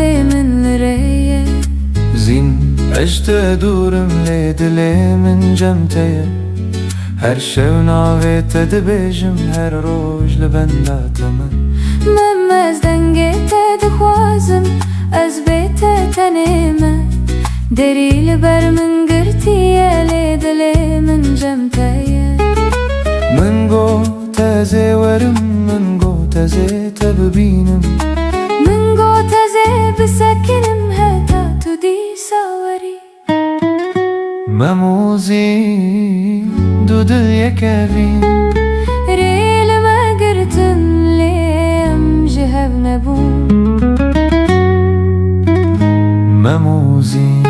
ناوي من لريه زين عشت دورم لدلي من جمتي هر شو ناوي تدبيجم هر روج لبندا تمن ممز دنگت دخوازم از بیت تنیمه دری لبر من گرتیه لدلي من جمتي من گو تازه ورم من گو تازه تببینم من گو تازه بسکنم هتا تو دی ساوری مموزی دو دل یکوین ریل ما گرتم لیم جهب نبون مموزی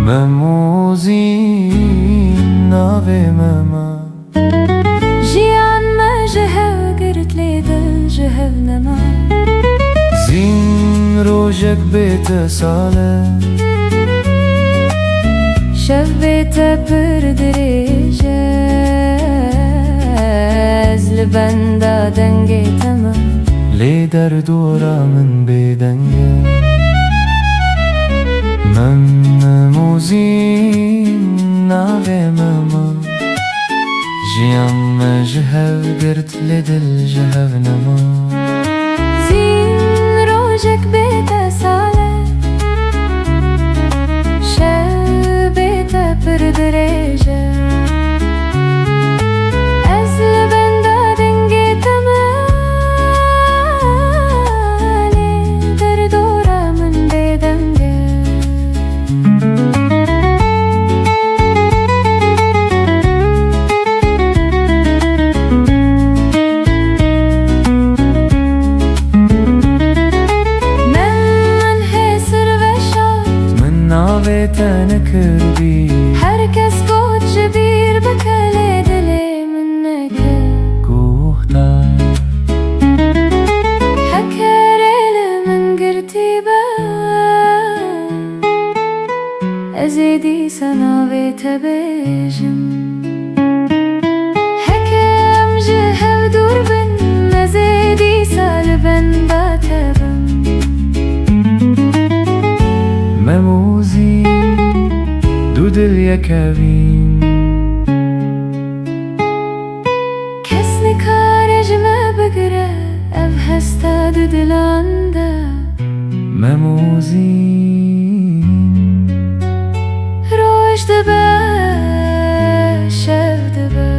مموزی ناوی مما جیان ما جهب گرت لیدل جهب نما زین روجک بیت ساله شب بیت پر دریجه از لبندا دنگی تمام لی در دورا من بیدنگه من مموزی ناوی مما جیان ما جهب گرت لدل جهب نما زین روجک بیت ساله شب بیت پر دریجه از لبندا دنگی تمام در دورا من بیدنگه ناوی تنکر بی هر کس گوت جبیر بکلی دلی من نکر گوختا حکر من گرتی با ازیدی سناوی تبیجم حکم جهب دور بن ازیدی سال بندا تبم مموزی دو دل یکوین کس نکارج ما بگره او هستا دو دلانده مموزی روش دبه شب دبه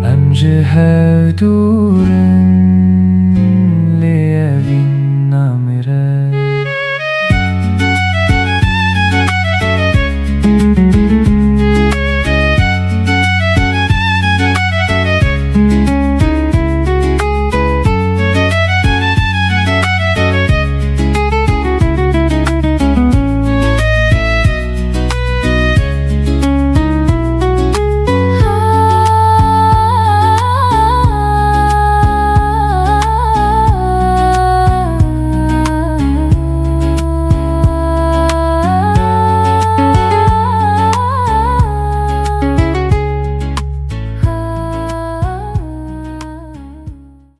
ام جهدو